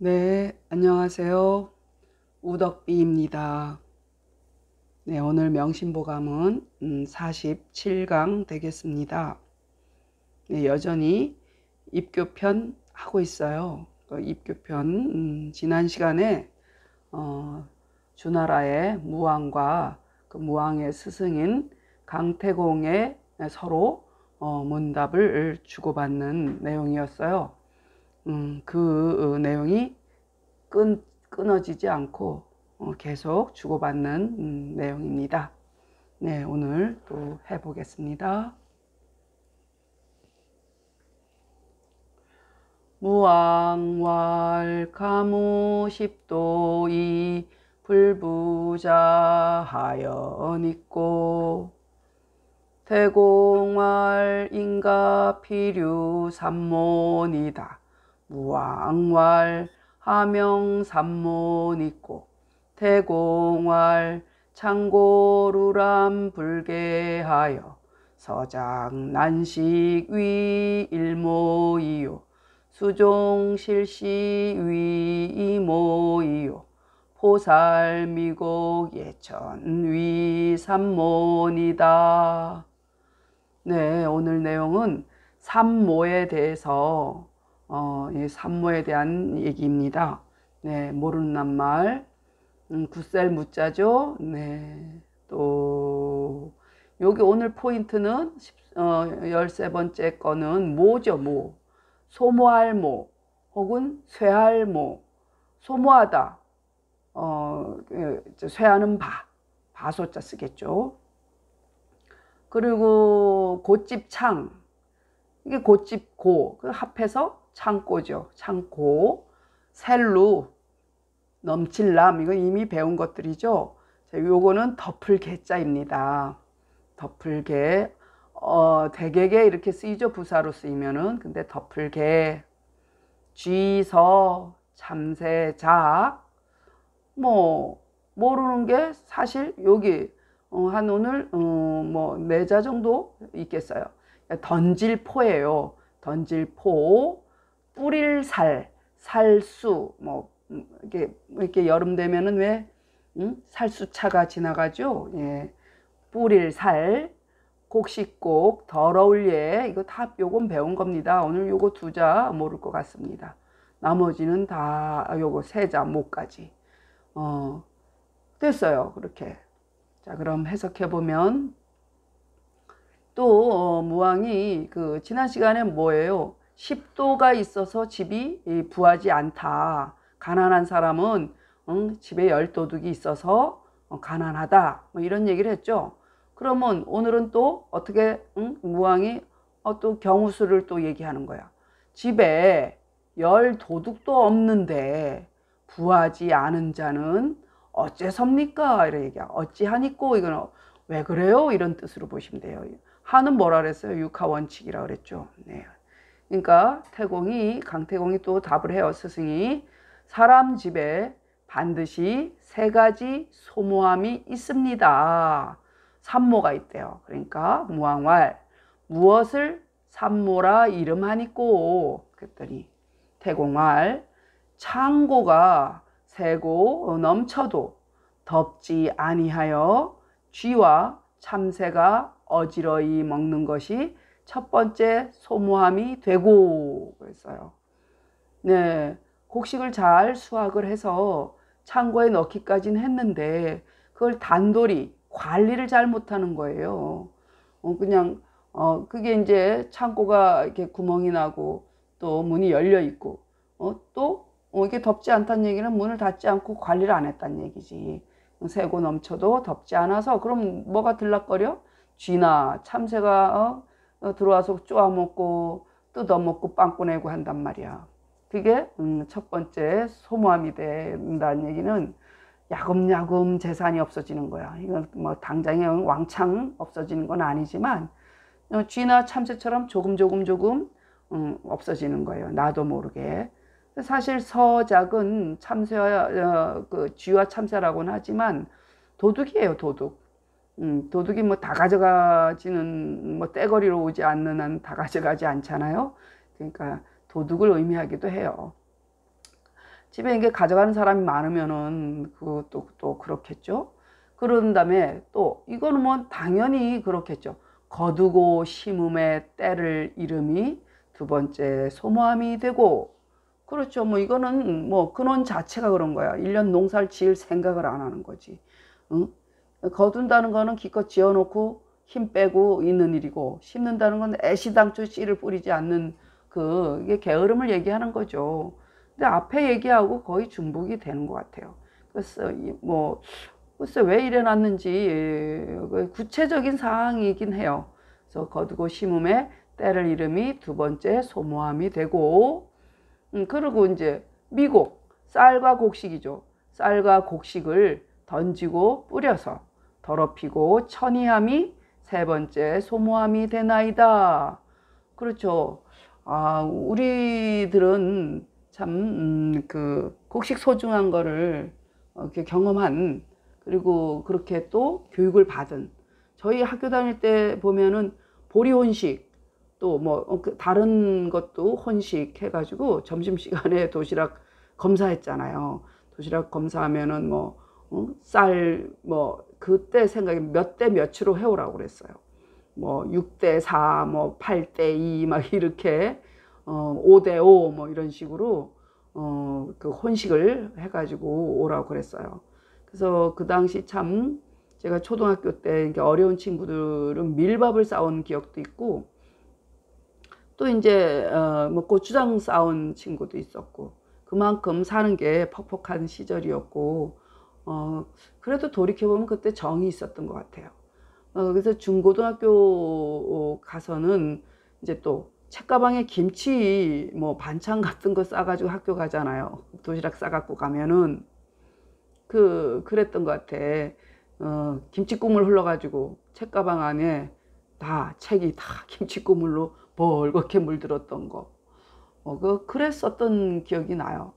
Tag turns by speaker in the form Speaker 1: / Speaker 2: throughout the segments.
Speaker 1: 네, 안녕하세요. 우덕비입니다. 네, 오늘 명심보감은 47강 되겠습니다. 네, 여전히 입교편 하고 있어요. 입교편 지난 시간에 주나라의 무왕과 그 무왕의 스승인 강태공의 서로 문답을 주고받는 내용이었어요. 그 내용이 끊어지지 않고 계속 주고받는 내용입니다. 네, 오늘 또 해보겠습니다. 무왕왈 가무십도이 불부자하여니꼬 태공왈 인가피류 삼몬이다. 무왕왈 하명삼몬있고 태공왈 창고루람 불계하여 서장 난식 위 일모이요 수종 실시 위 이모이요 포살 미곡 예천 위 삼몬이다. 네, 오늘 내용은 삼모에 대해서 이 삼모에 대한 얘기입니다. 네, 모르는 낱말, 굳셀 무자죠. 네, 또 여기 오늘 포인트는 13번째 거는 모죠. 모, 소모할 모 혹은 쇠할 모. 소모하다, 쇠하는 바소자 쓰겠죠. 그리고 곧집창, 이게 곧집고 그 합해서 창고죠. 창고, 셀루, 넘칠람, 이거 이미 배운 것들이죠. 자, 요거는 덮을개자입니다. 덮을개, 대개게 이렇게 쓰이죠. 부사로 쓰이면은. 근데 덮을개, 쥐서, 참새작, 모르는 게 사실 여기 한 오늘 뭐 4자 정도 있겠어요. 던질포예요. 던질포, 뿌릴 살, 살수, 이렇게 여름 되면은 왜 살수차가 지나가죠. 예, 뿌릴 살, 곡식곡, 더러울 예, 이거 다 요건 배운 겁니다. 오늘 요거 2자 모를 것 같습니다. 나머지는 다 요거 3자 모까지. 됐어요. 그렇게. 자, 그럼 해석해 보면 또 무왕이 그 지난 시간에 뭐예요? 십도가 있어서 집이 부하지 않다. 가난한 사람은 집에 10도둑이 있어서 가난하다. 뭐 이런 얘기를 했죠. 그러면 오늘은 또 어떻게 무왕이 또 경우수를 또 얘기하는 거야. 집에 10도둑도 없는데 부하지 않은 자는 어째섭니까? 이런 얘기야. 어찌하니꼬 이건 왜 그래요? 이런 뜻으로 보시면 돼요. 하는 뭐라 그랬어요? 육하원칙이라 그랬죠. 네. 그러니까 강태공이 또 답을 해요. 스승이 사람 집에 반드시 3가지 소모함이 있습니다. 삼모가 있대요. 그러니까 무왕왈 무엇을 삼모라 이름하니꼬 그랬더니 태공왈 창고가 새고 넘쳐도 덥지 아니하여 쥐와 참새가 어지러이 먹는 것이 첫 번째 소모함이 되고 그랬어요. 네, 곡식을 잘 수확을 해서 창고에 넣기까지는 했는데 그걸 단돌이 관리를 잘 못하는 거예요. 그게 이제 창고가 이렇게 구멍이 나고 또 문이 열려 있고 또 이게 덥지 않다는 얘기는 문을 닫지 않고 관리를 안 했다는 얘기지. 새고 넘쳐도 덥지 않아서 그럼 뭐가 들락거려? 쥐나 참새가 들어와서 쪼아먹고 뜯어먹고 빵꾸내고 한단 말이야. 그게 첫 번째 소모함이 된다는 얘기는 야금야금 재산이 없어지는 거야. 이건 뭐 당장에 왕창 없어지는 건 아니지만 쥐나 참새처럼 조금 없어지는 거예요. 나도 모르게. 사실 서작은 참새와 그 쥐와 참새라고는 하지만 도둑이에요. 도둑. 도둑이 뭐 다 가져가지는 뭐 떼거리로 오지 않는 한 다 가져가지 않잖아요. 그러니까 도둑을 의미하기도 해요. 집에 이게 가져가는 사람이 많으면은 그것도 또 그렇겠죠. 그런 다음에 또 이거는 뭐 당연히 그렇겠죠. 거두고 심음의 때를 이름이 두 번째 소모함이 되고, 그렇죠. 뭐 이거는 뭐 근원 자체가 그런 거야. 1년 농사를 지을 생각을 안 하는 거지. 응? 거둔다는 거는 기껏 지어놓고 힘 빼고 있는 일이고, 심는다는 건 애시당초 씨를 뿌리지 않는 이게 게으름을 얘기하는 거죠. 근데 앞에 얘기하고 거의 중복이 되는 것 같아요. 그래서 뭐 글쎄 왜 이래 놨는지 구체적인 사항이긴 해요. 그래서 거두고 심음에 때를 이름이 두 번째 소모함이 되고, 그리고 이제 미곡, 쌀과 곡식이죠. 쌀과 곡식을 던지고 뿌려서 더럽히고 천이함이 세 번째 소모함이 되나이다. 그렇죠. 우리들은 참, 곡식 소중한 거를 이렇게 경험한, 그리고 그렇게 또 교육을 받은, 저희 학교 다닐 때 보면은 보리혼식, 또 뭐 다른 것도 혼식 해가지고 점심시간에 도시락 검사했잖아요. 도시락 검사하면은 뭐 쌀 뭐 그때 생각에 몇 대 몇으로 해오라고 그랬어요. 뭐 6대 4, 뭐 8대 2 막 이렇게 5대 5 뭐 이런 식으로 그 혼식을 해가지고 오라고 그랬어요. 그래서 그 당시 참 제가 초등학교 때 어려운 친구들은 밀밥을 싸온 기억도 있고, 또 이제 뭐 고추장 싸온 친구도 있었고, 그만큼 사는 게 퍽퍽한 시절이었고, 그래도 돌이켜보면 그때 정이 있었던 것 같아요. 그래서 중고등학교 가서는 이제 또 책가방에 김치 뭐 반찬 같은 거 싸가지고 학교 가잖아요. 도시락 싸갖고 가면은 그랬던 것 같아. 김치 국물 흘러가지고 책가방 안에 다 책이 다 김치 국물로 벌겋게 물들었던 거. 그랬었던 기억이 나요.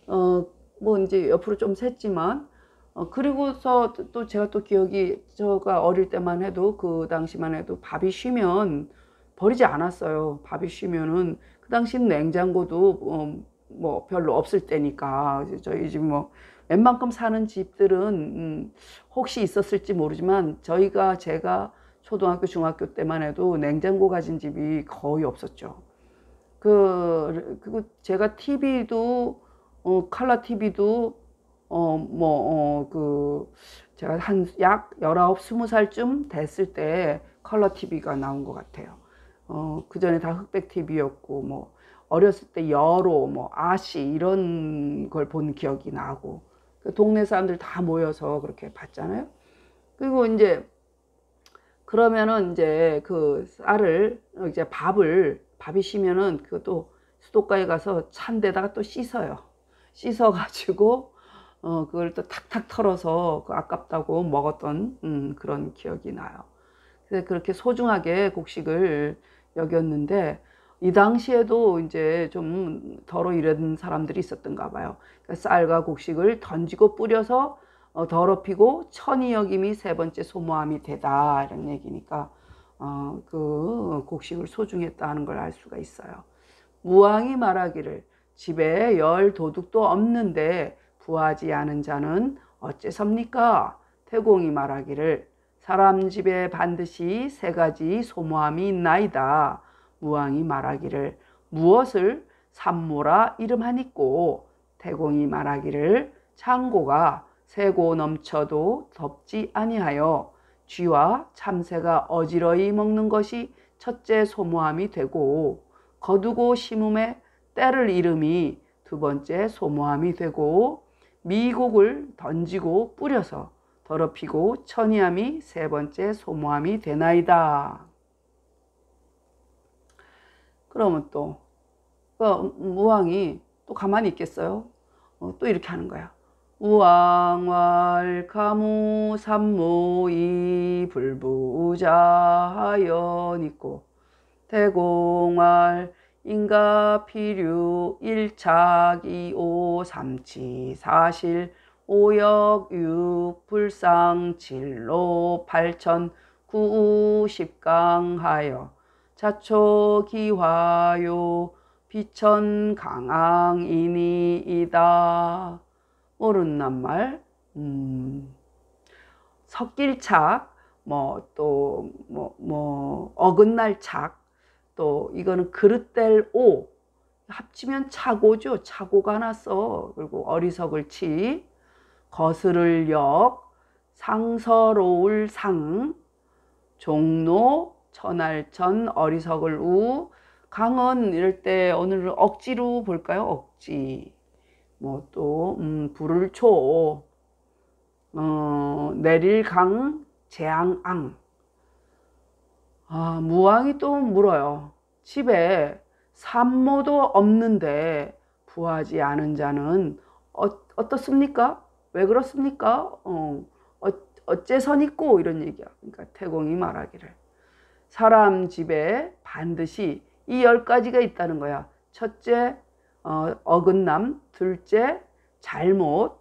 Speaker 1: 뭐 이제 옆으로 좀 샜지만, 그리고서 또 제가 또 기억이, 제가 어릴 때만 해도 그 당시만 해도 밥이 쉬면 버리지 않았어요. 밥이 쉬면은 그 당시는 냉장고도 뭐 별로 없을 때니까. 저희 집 뭐 웬만큼 사는 집들은 혹시 있었을지 모르지만, 제가 초등학교 중학교 때만 해도 냉장고 가진 집이 거의 없었죠. 그리고 제가 TV도 컬러 TV도 제가 한 약 19, 20살쯤 됐을 때 컬러 TV가 나온 것 같아요. 그 전에 다 흑백 TV였고, 뭐 어렸을 때 여로 뭐 아씨 이런 걸 본 기억이 나고, 그 동네 사람들 다 모여서 그렇게 봤잖아요. 그리고 이제 그러면은 이제 그 쌀을 이제 밥이 쉬면은 그것도 수도가에 가서 찬 데다가 또 씻어요. 씻어 가지고 그걸 또 탁탁 털어서 아깝다고 먹었던 그런 기억이 나요. 그래서 그렇게 소중하게 곡식을 여겼는데, 이 당시에도 이제 좀 덜어 이런 사람들이 있었던가 봐요. 그러니까 쌀과 곡식을 던지고 뿌려서 더럽히고 천이 여김이 세 번째 소모함이 되다, 이런 얘기니까 그 곡식을 소중했다는 걸 알 수가 있어요. 무왕이 말하기를 집에 열 도둑도 없는데 부하지 않은 자는 어째섭니까? 태공이 말하기를 사람 집에 반드시 세 가지 소모함이 있나이다. 무왕이 말하기를 무엇을 산모라 이름하니꼬. 태공이 말하기를 창고가 새고 넘쳐도 덥지 아니하여 쥐와 참새가 어지러이 먹는 것이 첫째 소모함이 되고, 거두고 심음에 때를 이름이 두 번째 소모함이 되고, 미곡을 던지고 뿌려서 더럽히고 천이함이 세 번째 소모함이 되나이다. 그러면 또 무왕이 또 가만히 있겠어요? 또 이렇게 하는 거야. 우왕왈 가무 삼모이 불부자하연있고 대공왈 인가피류 일착이오 삼치 사실 오역 육 불상 칠로 팔천 구십강하여 자초기화요 비천 강앙이니이다. 모르는 낱말. 섞일착, 어긋날 착, 또 이거는 그릇될 오, 합치면 착오죠. 착오가 났어. 그리고 어리석을 치, 거스를 역, 상서로울 상, 종로, 천할천, 어리석을 우. 강은 이럴 때 오늘은 억지로 볼까요? 억지. 또 불을 초, 내릴 강, 재앙앙. 무왕이 또 물어요. 집에 산모도 없는데 부하지 않은 자는 어떻습니까? 왜 그렇습니까? 어째선 있고 이런 얘기야. 그러니까 태공이 말하기를 사람 집에 반드시 이 10가지가 있다는 거야. 첫째, 어긋남. 둘째, 잘못.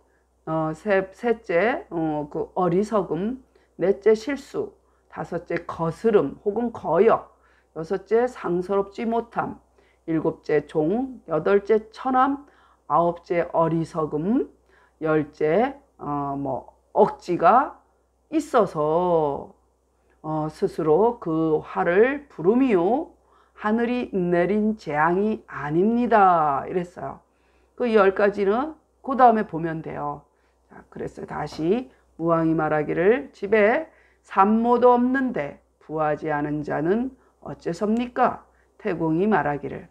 Speaker 1: 셋째, 그 어리석음. 넷째, 실수. 다섯째, 거스름 혹은 거역. 여섯째, 상스럽지 못함. 일곱째, 종. 여덟째, 천함. 아홉째, 어리석음. 열째, 억지가 있어서 스스로 그 화를 부르미요 하늘이 내린 재앙이 아닙니다. 이랬어요. 그 10가지는 그 다음에 보면 돼요. 자, 그랬어요. 다시 무왕이 말하기를 집에 산모도 없는데 부하지 않은 자는 어째섭니까? 태공이 말하기를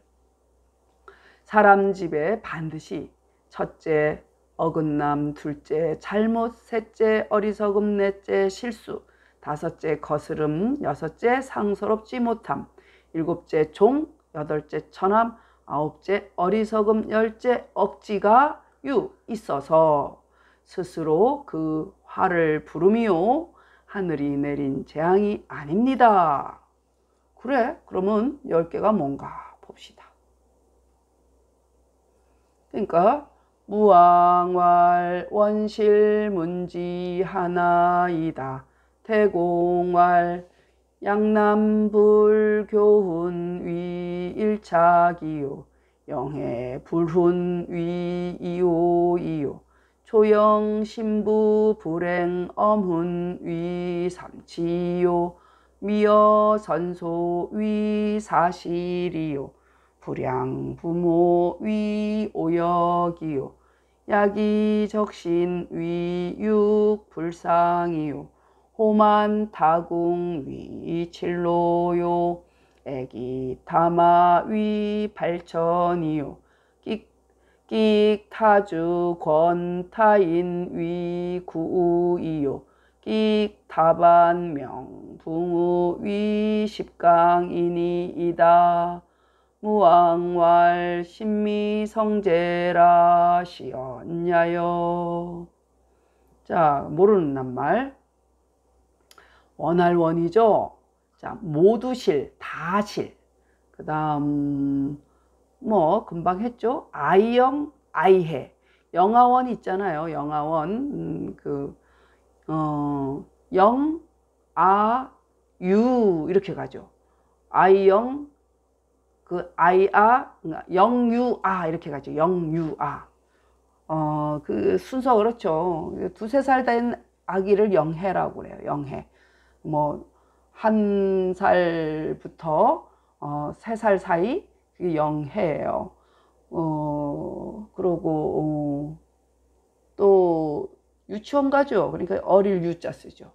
Speaker 1: 사람 집에 반드시 첫째 어긋남, 둘째 잘못, 셋째 어리석음, 넷째 실수, 다섯째 거스름, 여섯째 상스럽지 못함, 일곱째 종, 여덟째 천함, 아홉째 어리석음, 열째 억지가 있어서 스스로 그 화를 부르미요 하늘이 내린 재앙이 아닙니다. 그래? 그러면 10개가 뭔가 봅시다. 그러니까 무왕왈 원실문지 하나이다. 태공왈 양남불교훈 위 일착이요. 영해 불훈 위 이오이요. 조영 신부 불행 엄훈 위 삼치요. 미여 선소 위 사실이요. 불양 부모 위 오역이요. 야기 적신 위 육 불상이요. 호만 타궁 위 칠로요. 애기 타마 위 발천이요. 끽 타주 권 타인 위 구이요. 끽 타반 명 붕우 위 십강이니이다. 무왕왈 신미성제라 시언야여. 자, 모르는 낱말. 원할원이죠. 자, 모두실, 다실. 그 다음 금방 했죠. 아이영, 아이해. 영아원 있잖아요. 영아원. 영, 아, 유 이렇게 가죠. 아이영, 영유아 이렇게 가죠. 영유아. 그 순서 그렇죠. 2~3살 된 아기를 영해라고 그래요. 영해. 1살부터 3살 사이 그게 영해예요. 그러고 또 유치원 가죠. 그러니까 어릴 유자 쓰죠.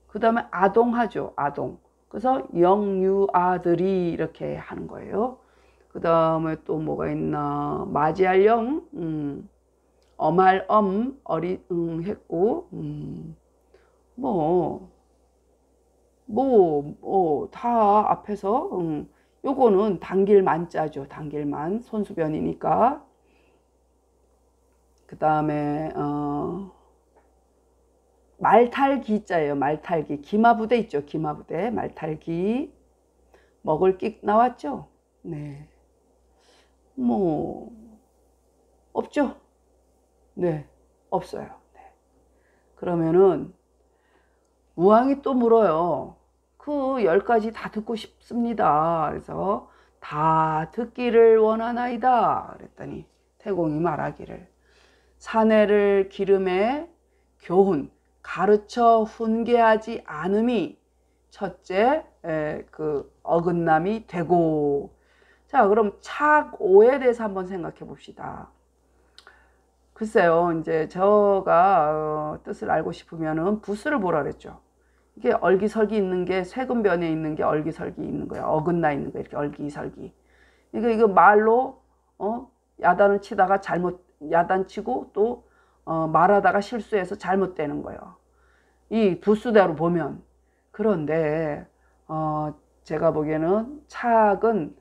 Speaker 1: 그 다음에 아동하죠. 아동. 그래서 영유아들이 이렇게 하는 거예요. 그 다음에 또 뭐가 있나. 맞이할 영, 엄할 어리 했고, 다 앞에서, 요거는 당길만자죠. 당길만. 손수변이니까. 그 다음에, 말탈기자예요. 말탈기. 기마부대 있죠. 기마부대. 말탈기. 먹을 끽 나왔죠. 네. 없죠. 네. 없어요. 네. 그러면은 무왕이 또 물어요. 그 10가지 다 듣고 싶습니다. 그래서 다 듣기를 원하나이다. 그랬더니 태공이 말하기를 사내를 기름에 교훈 가르쳐 훈계하지 않음이 첫째 그 어긋남이 되고. 자, 그럼 착오에 대해서 한번 생각해 봅시다. 글쎄요, 이제 저가 뜻을 알고 싶으면은 부수를 보라 그랬죠. 이게 얼기설기 있는 게 세근변에 있는 게 얼기설기 있는 거야. 어긋나 있는 거 이렇게 얼기설기. 이거 말로 야단을 치다가 잘못 야단치고 또 말하다가 실수해서 잘못되는 거예요. 이 부수대로 보면. 그런데 제가 보기에는 착은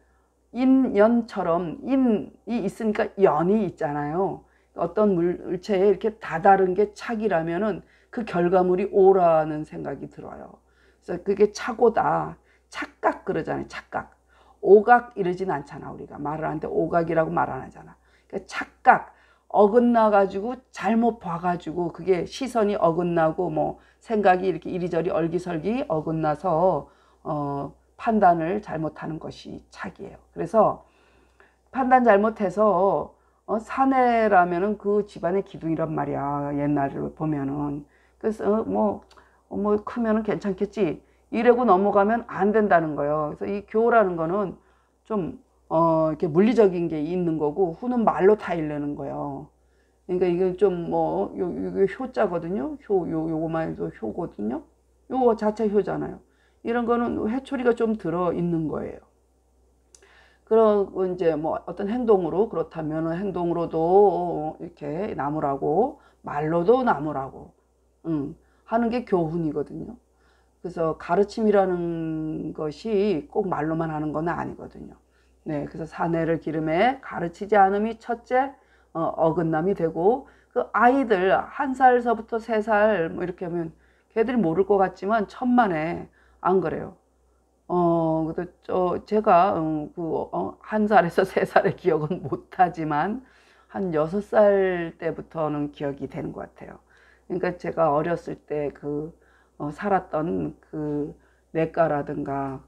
Speaker 1: 인연처럼 인이 있으니까 연이 있잖아요. 어떤 물체에 이렇게 다다른 게 착이라면은 그 결과물이 오라는 생각이 들어요. 그래서 그게 착오다. 착각 그러잖아요. 착각. 오각 이러진 않잖아. 우리가 말을 하는데 오각이라고 말 안 하잖아. 그러니까 착각. 어긋나가지고 잘못 봐가지고 그게 시선이 어긋나고 뭐 생각이 이렇게 이리저리 얼기설기 어긋나서 판단을 잘못하는 것이 착이에요. 그래서 판단 잘못해서 사내라면은 그 집안의 기둥이란 말이야. 옛날을 보면은. 그래서 뭐 크면은 괜찮겠지. 이러고 넘어가면 안 된다는 거예요. 그래서 이 교라는 거는 좀 이렇게 물리적인 게 있는 거고 후는 말로 타일르는 거예요. 그러니까 이게 좀 이게 효자거든요. 요거만 해도 효거든요. 요거 자체 효잖아요. 이런 거는 회초리가 좀 들어 있는 거예요. 그리고 이제 뭐 어떤 행동으로 그렇다면 행동으로도 이렇게 나무라고 말로도 나무라고 하는 게 교훈이거든요. 그래서 가르침이라는 것이 꼭 말로만 하는 건 아니거든요. 네, 그래서 사내를 기름에 가르치지 않음이 첫째 어긋남이 되고 그 아이들 1살서부터 3살 뭐 이렇게 하면 걔들이 모를 것 같지만 천만에 안 그래요. 제가 1살에서 3살의 기억은 못하지만 한 6살 때부터는 기억이 되는 것 같아요. 그러니까 제가 어렸을 때 살았던 그 냇가라든가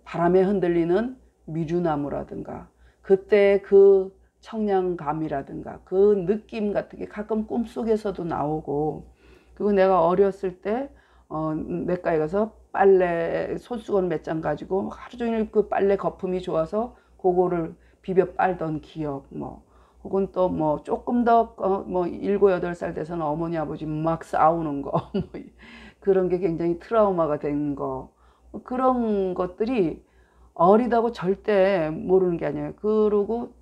Speaker 1: 바람에 흔들리는 미주나무라든가 그때 그 청량감이라든가 그 느낌 같은 게 가끔 꿈속에서도 나오고, 그리고 내가 어렸을 때 냇가에 가서 빨래 손수건 몇 장 가지고 하루 종일 그 빨래 거품이 좋아서 그거를 비벼 빨던 기억, 혹은 또 조금 더 7, 8살 돼서는 어머니 아버지 막 싸우는 거 그런 게 굉장히 트라우마가 된 거, 그런 것들이 어리다고 절대 모르는 게 아니에요. 그러고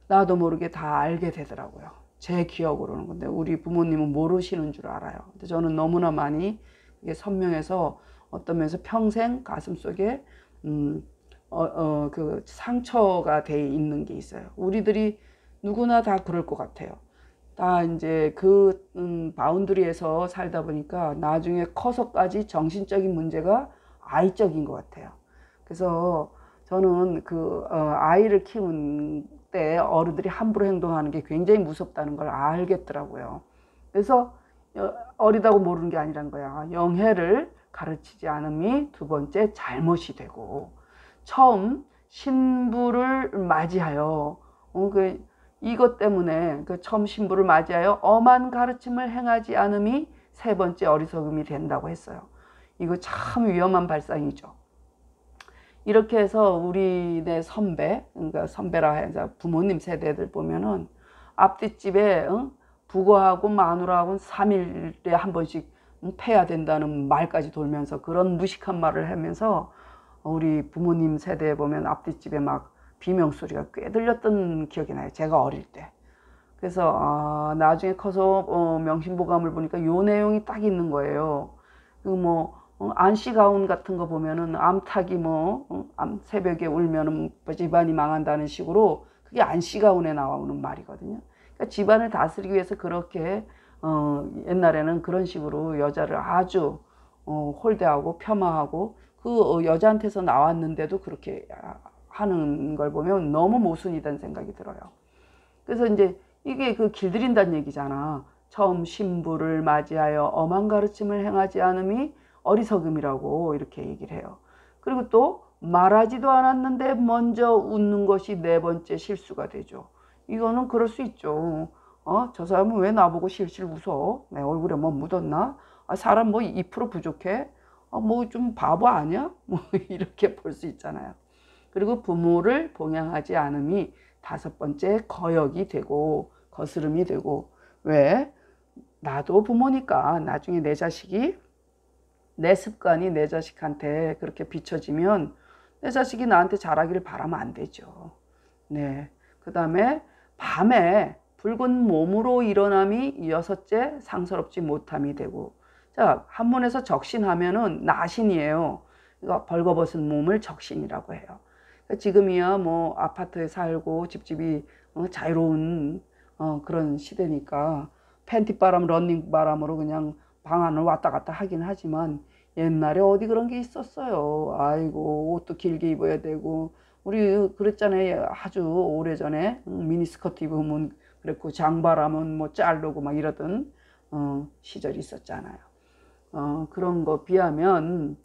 Speaker 1: 나도 모르게 다 알게 되더라고요. 제 기억으로는. 근데 우리 부모님은 모르시는 줄 알아요. 근데 저는 너무나 많이 이게 선명해서 어떤 면에서 평생 가슴속에 그 상처가 돼 있는 게 있어요. 우리들이 누구나 다 그럴 것 같아요. 다 이제 바운드리에서 살다 보니까 나중에 커서까지 정신적인 문제가 아이적인 것 같아요. 그래서 저는 아이를 키운 때 어른들이 함부로 행동하는 게 굉장히 무섭다는 걸 알겠더라고요. 그래서 어리다고 모르는 게 아니란 거야. 영혜를 가르치지 않음이 두 번째 잘못이 되고, 처음 신부를 맞이하여 이것 때문에 처음 신부를 맞이하여 엄한 가르침을 행하지 않음이 세 번째 어리석음이 된다고 했어요. 이거 참 위험한 발상이죠. 이렇게 해서 우리네 선배, 그러니까 선배라 해서 부모님 세대들 보면은 앞뒷집에 부거하고 마누라하고 3일에 한 번씩 패야 된다는 말까지 돌면서 그런 무식한 말을 하면서 우리 부모님 세대에 보면 앞뒷집에 막 비명소리가 꽤 들렸던 기억이 나요. 제가 어릴 때. 그래서 나중에 커서 명심보감을 보니까 요 내용이 딱 있는 거예요. 안씨 가운 같은 거 보면은 암탉이 새벽에 울면은 집안이 망한다는 식으로 그게 안씨 가운에 나오는 말이거든요. 그러니까 집안을 다스리기 위해서 그렇게 옛날에는 그런 식으로 여자를 아주 홀대하고 폄하하고 그 여자한테서 나왔는데도 그렇게 하는 걸 보면 너무 모순이라는 생각이 들어요. 그래서 이제 이게 길들인다는 얘기잖아. 처음 신부를 맞이하여 엄한 가르침을 행하지 않음이 어리석음이라고 이렇게 얘기를 해요. 그리고 또 말하지도 않았는데 먼저 웃는 것이 네 번째 실수가 되죠. 이거는 그럴 수 있죠. 저 사람은 왜 나보고 실실 웃어? 내 얼굴에 뭐 묻었나? 사람 뭐 2% 부족해? 뭐 좀 바보 아니야? 뭐 이렇게 볼 수 있잖아요. 그리고 부모를 봉양하지 않음이 다섯 번째 거역이 되고 거스름이 되고, 왜? 나도 부모니까 나중에 내 자식이, 내 습관이 내 자식한테 그렇게 비춰지면 내 자식이 나한테 잘하기를 바라면 안 되죠. 네. 그 다음에 밤에 붉은 몸으로 일어남이 여섯째 상서롭지 못함이 되고, 자, 한문에서 적신하면은 나신이에요. 그러니까 벌거벗은 몸을 적신이라고 해요. 그러니까 지금이야 뭐 아파트에 살고 집집이 자유로운 그런 시대니까 팬티바람, 런닝바람으로 그냥 방 안을 왔다 갔다 하긴 하지만, 옛날에 어디 그런 게 있었어요. 아이고, 옷도 길게 입어야 되고, 우리 그랬잖아요. 아주 오래전에 미니스커트 입으면 그랬고, 장바람은 뭐 자르고 막 이러던 시절이 있었잖아요. 그런 거 비하면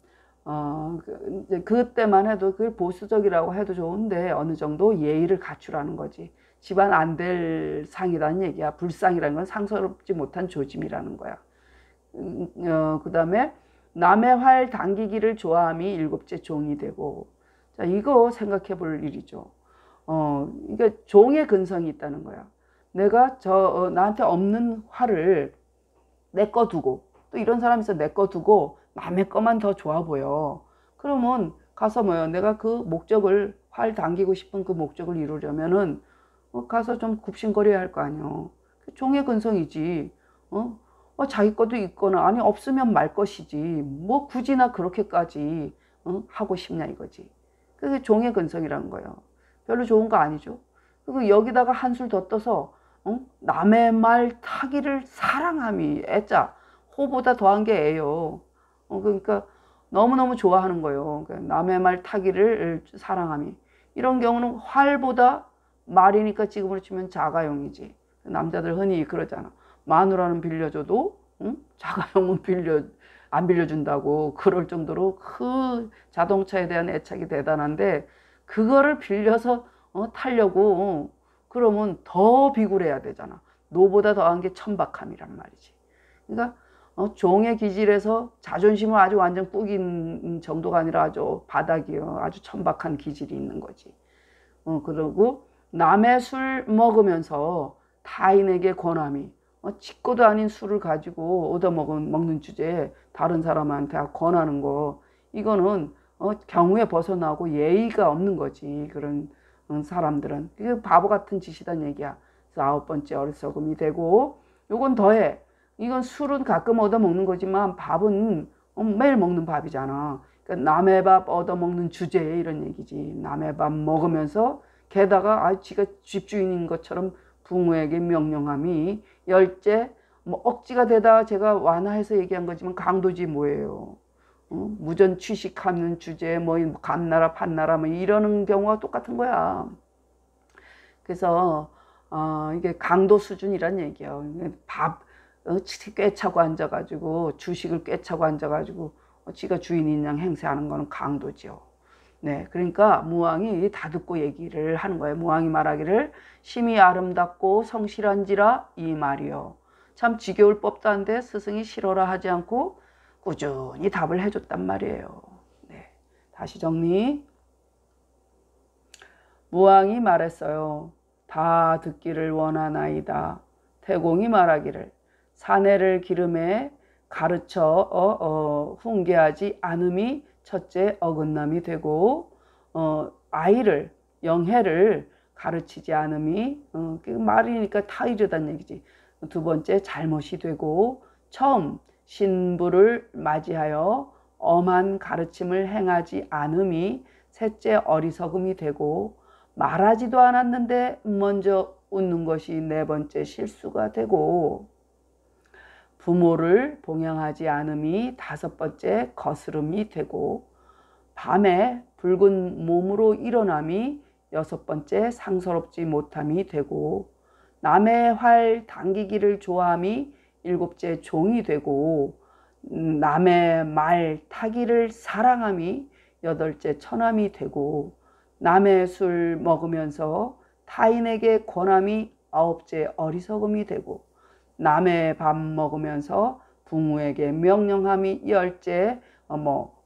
Speaker 1: 이제 그때만 해도 그걸 보수적이라고 해도 좋은데 어느 정도 예의를 갖추라는 거지. 집안 안 될 상이라는 얘기야. 불상이라는 건 상스럽지 못한 조짐이라는 거야. 그 다음에 남의 활 당기기를 좋아함이 일곱째 종이 되고, 자, 이거 생각해 볼 일이죠. 이게 종의 근성이 있다는 거야. 내가 나한테 없는 활을 내 거 두고, 또 이런 사람이 있어. 내 거 두고 남의 거만 더 좋아 보여. 그러면 가서 뭐요? 내가 그 목적을, 활 당기고 싶은 그 목적을 이루려면은 가서 좀 굽신거려야 할 거 아니요. 종의 근성이지. 자기 것도 있거나 아니 없으면 말 것이지. 뭐 굳이나 그렇게까지 하고 싶냐 이거지. 그게 종의 근성이라는 거예요. 별로 좋은 거 아니죠. 그리고 여기다가 한술 더 떠서 남의 말 타기를 사랑함이, 애자 호보다 더한 게 애요. 그러니까 너무너무 좋아하는 거예요. 그러니까 남의 말 타기를 사랑함이. 이런 경우는 활보다, 말이니까 지금으로 치면 자가용이지. 남자들 흔히 그러잖아. 마누라는 빌려줘도 자가용은 안 빌려준다고. 그럴 정도로 그 자동차에 대한 애착이 대단한데, 그거를 빌려서 타려고 그러면 더 비굴해야 되잖아. 노보다 더한 게 천박함이란 말이지. 그러니까 종의 기질에서 자존심을 아주 완전 꾸긴 정도가 아니라 아주 바닥이요. 아주 천박한 기질이 있는 거지. 그리고 남의 술 먹으면서 타인에게 권함이, 지 것도 아닌 술을 가지고 얻어먹는 주제에 다른 사람한테 권하는 거, 이거는 경우에 벗어나고 예의가 없는 거지. 그런 사람들은. 그게 바보 같은 짓이란 얘기야. 그래서 아홉 번째 어리석음이 되고, 요건 더해. 이건 술은 가끔 얻어먹는 거지만 밥은 매일 먹는 밥이잖아. 그러니까 남의 밥 얻어먹는 주제에 이런 얘기지. 남의 밥 먹으면서 게다가 지가 집주인인 것처럼 부모에게 명령함이, 열째 뭐 억지가 되다 제가 완화해서 얘기한 거지만 강도지 뭐예요. 무전 취식하는 주제에 뭐 감나라 판나라 뭐 이러는 경우가 똑같은 거야. 그래서 이게 강도 수준이란 얘기예요. 밥 꿰차고 앉아가지고, 주식을 꿰차고 앉아가지고 지가 주인인 양 행세하는 거는 강도지요. 네, 그러니까 무왕이 다 듣고 얘기를 하는 거예요. 무왕이 말하기를 심히 아름답고 성실한지라 이 말이요. 참 지겨울 법도 한데 스승이 싫어라 하지 않고 꾸준히 답을 해줬단 말이에요. 네, 다시 정리. 무왕이 말했어요. 다 듣기를 원하나이다. 태공이 말하기를 사내를 기름에 가르쳐 훈계하지 않음이 첫째 어긋남이 되고, 아이를, 영해를 가르치지 않음이, 그 말이니까 타이르단 얘기지. 두 번째 잘못이 되고, 처음 신부를 맞이하여 엄한 가르침을 행하지 않음이 셋째 어리석음이 되고, 말하지도 않았는데 먼저 웃는 것이 네 번째 실수가 되고, 부모를 봉양하지 않음이 다섯 번째 거스름이 되고, 밤에 붉은 몸으로 일어남이 여섯 번째 상서롭지 못함이 되고, 남의 활 당기기를 좋아함이 일곱째 종이 되고, 남의 말 타기를 사랑함이 여덟째 처남이 되고, 남의 술 먹으면서 타인에게 권함이 아홉째 어리석음이 되고, 남의 밥 먹으면서 부모에게 명령함이 열째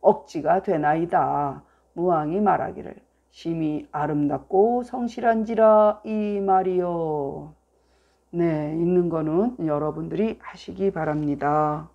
Speaker 1: 억지가 되나이다. 무왕이 말하기를 심히 아름답고 성실한지라 이 말이요. 네, 읽는 거는 여러분들이 하시기 바랍니다.